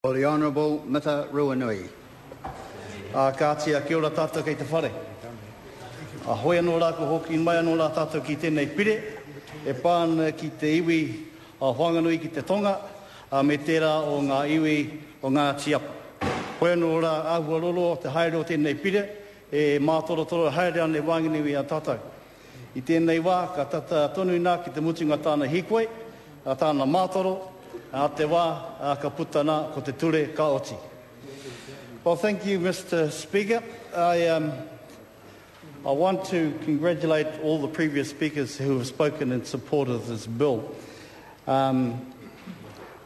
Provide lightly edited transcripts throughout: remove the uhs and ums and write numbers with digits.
O the Honourable Mita Ruanui. Kātia kia ora tātou kei te whare. Hoi anō rāko hoki mai anō rā tātou ki tēnei pire. E pāna ki te iwi a Whanganui ki te tonga, me tērā o ngā iwi o ngā tiapa. Hoi anō rā āhua roro te haere o tēnei pire, e mātoro haere ane Wanganui a tātou. I tēnei wā, ka tata tonu nā ki te mutunga tāna hikoi, tāna mātoro, a te wā, ka putana ko te ture ka oti. Well, thank you, Mr. Speaker. I want to congratulate all the previous speakers who have spoken in support of this bill. Now,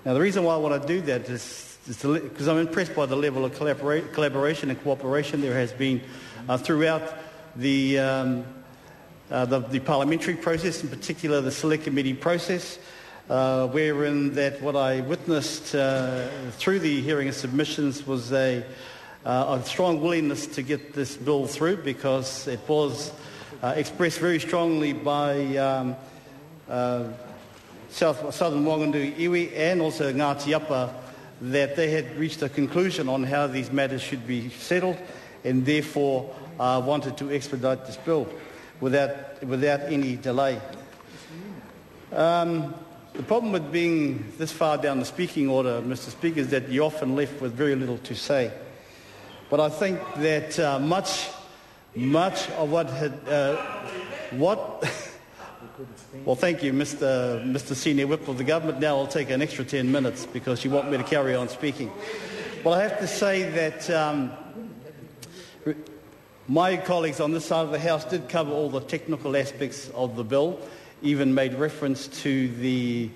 the reason why I want to do that is because I'm impressed by the level of collaboration and cooperation there has been throughout the parliamentary process, in particular the Select Committee process, wherein that what I witnessed through the hearing and submissions was a strong willingness to get this bill through, because it was expressed very strongly by Southern Wanganui Iwi and also Ngāti Apa that they had reached a conclusion on how these matters should be settled, and therefore wanted to expedite this bill without any delay. The problem with being this far down the speaking order, Mr. Speaker, is that you're often left with very little to say. But I think that much of what had... Well, thank you, Mr. Senior Whip of the government. Now I'll take an extra 10 minutes because you want me to carry on speaking. Well, I have to say that my colleagues on this side of the House did cover all the technical aspects of the bill, even made reference to the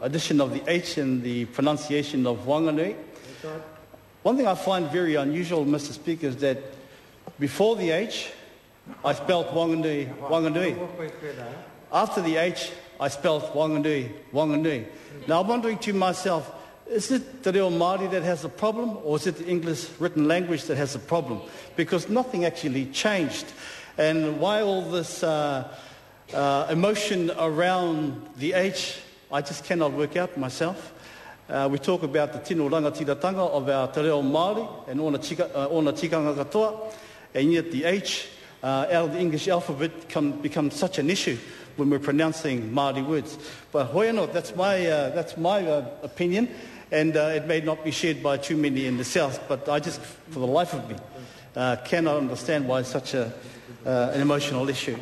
addition of the H in the pronunciation of Wanganui. One thing I find very unusual, Mr. Speaker, is that before the H, I spelt Wanganui. After the H, I spelt Wanganui. Now, I'm wondering to myself, is it the reo Māori that has a problem, or is it the English written language that has a problem? Because nothing actually changed. And why all this emotion around the H, I just cannot work out myself. We talk about the tino rangatiratanga of our te reo Māori and ona tikanga katoa, and yet the H out of the English alphabet becomes such an issue when we're pronouncing Māori words. But hoi anō, that's my opinion, and it may not be shared by too many in the South, but I just, for the life of me, cannot understand why it's such an emotional issue.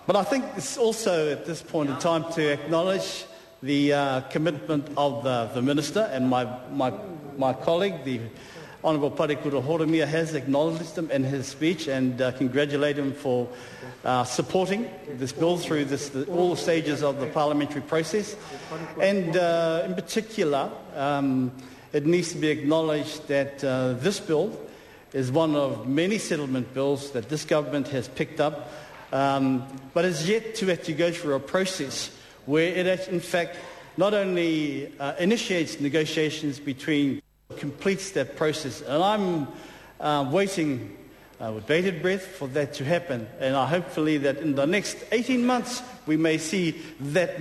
But I think it's also at this point in time to acknowledge the commitment of the Minister, and my colleague, the Honourable Parekura Horomia, has acknowledged them in his speech, and congratulate him for supporting this bill through all the stages of the parliamentary process. And in particular, it needs to be acknowledged that this bill is one of many settlement bills that this government has picked up, but is yet to actually go through a process where it in fact not only initiates negotiations completes that process. And I'm waiting with bated breath for that to happen. And hopefully that in the next 18 months we may see that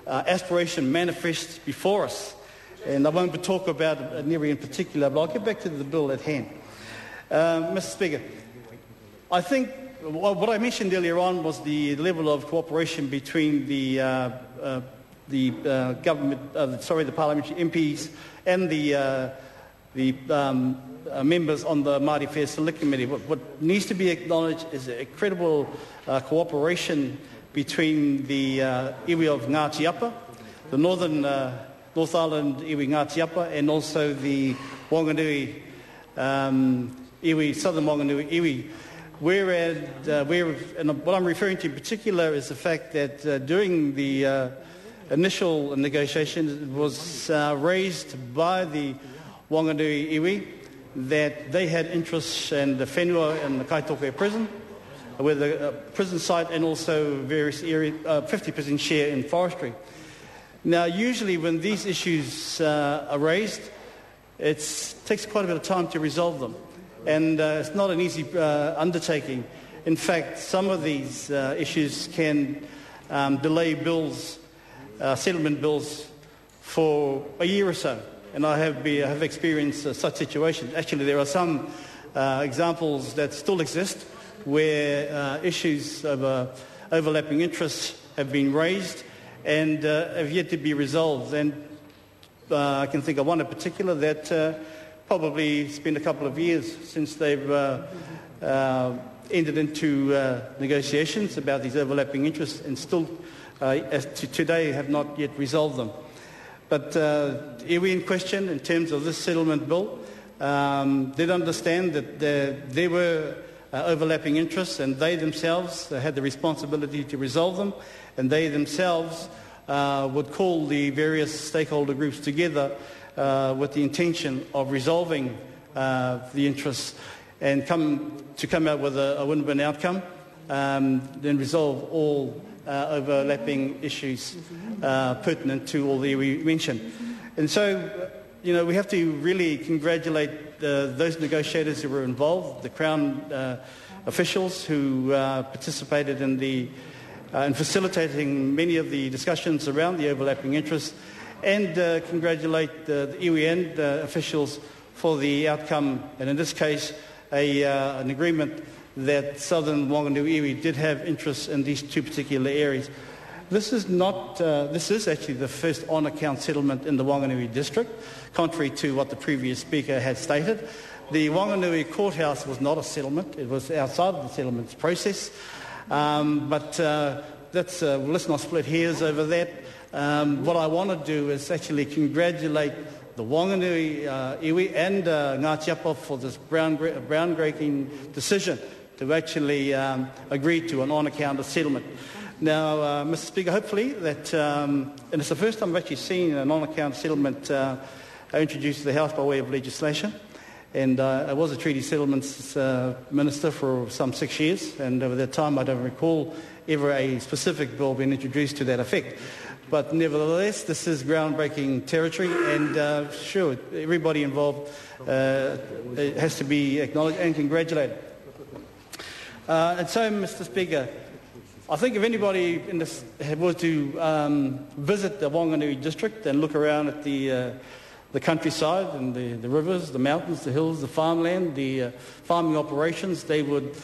aspiration manifest before us. And I won't talk about Neri in particular, but I'll get back to the bill at hand. Mr. Speaker, I think what I mentioned earlier on was the level of cooperation between the parliamentary MPs and the members on the Māori Affairs Select Committee. What needs to be acknowledged is a credible cooperation between the iwi of Ngāti Apa, the North Island iwi Ngāti Apa, and also the Wanganui Iwi, Southern Wanganui Iwi. And what I'm referring to in particular is the fact that during the initial negotiations, it was raised by the Wanganui Iwi that they had interests in the whenua and the Kaitoke prison, with a prison site and also various areas, 50% share in forestry. Now, usually when these issues are raised, it takes quite a bit of time to resolve them. And it's not an easy undertaking. In fact, some of these issues can delay bills, settlement bills, for a year or so, and I have experienced such situations. Actually, there are some examples that still exist where issues of overlapping interests have been raised and have yet to be resolved. And I can think of one in particular that probably spent a couple of years since they've entered into negotiations about these overlapping interests, and still, as to today, have not yet resolved them. But Iwi in question, in terms of this settlement bill, did understand that there were overlapping interests, and they themselves had the responsibility to resolve them, and they themselves would call the various stakeholder groups together with the intention of resolving the interests and come out with a win-win outcome, then resolve all overlapping issues pertinent to all that we mentioned. And so, we have to really congratulate those negotiators who were involved, the Crown officials who participated in facilitating many of the discussions around the overlapping interests, and congratulate the iwi and officials for the outcome, and in this case, an agreement that Southern Whanganui Iwi did have interests in these two particular areas. This is actually the first on-account settlement in the Wanganui district, contrary to what the previous speaker had stated. The Wanganui courthouse was not a settlement. It was outside of the settlements process. But let's not split hairs over that. What I want to do is actually congratulate the Wanganui Iwi and Ngāti Apa for this groundbreaking decision to actually agree to an on-account settlement. Now, Mr. Speaker, hopefully that, and it's the first time I've actually seen an on-account settlement introduced to the House by way of legislation. And I was a treaty settlements minister for some 6 years, and over that time I don't recall ever a specific bill being introduced to that effect. But nevertheless, this is groundbreaking territory, and sure, everybody involved has to be acknowledged and congratulated. And so, Mr. Speaker, I think if anybody in this was to visit the Wanganui district and look around at the countryside and the rivers, the mountains, the hills, the farmland, the farming operations, they would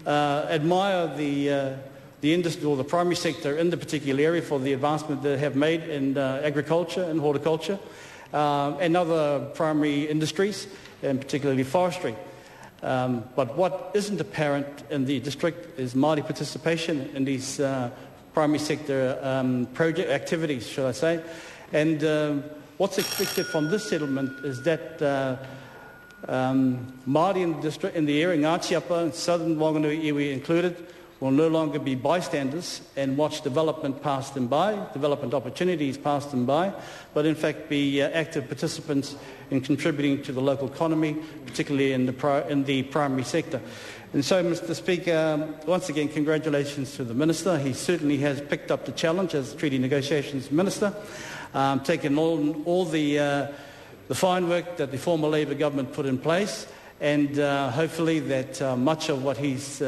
admire the industry or the primary sector in the particular area for the advancement they have made in agriculture and horticulture and other primary industries, and particularly forestry. But what isn't apparent in the district is Māori participation in these primary sector project activities, should I say. And what's expected from this settlement is that Māori in the district, in the area, Ngāti Apa, Southern Wanganui Iwi included, will no longer be bystanders and watch development pass them by, development opportunities pass them by, but in fact be active participants in contributing to the local economy, particularly in the primary sector. And so, Mr. Speaker, once again, congratulations to the Minister. He certainly has picked up the challenge as Treaty Negotiations Minister, taken all the fine work that the former Labour government put in place, and hopefully that much of what he's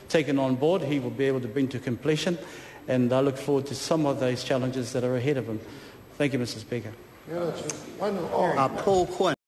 taken on board he will be able to bring to completion, and I look forward to some of those challenges that are ahead of him. Thank you, Mr. Speaker. Paul Quinn.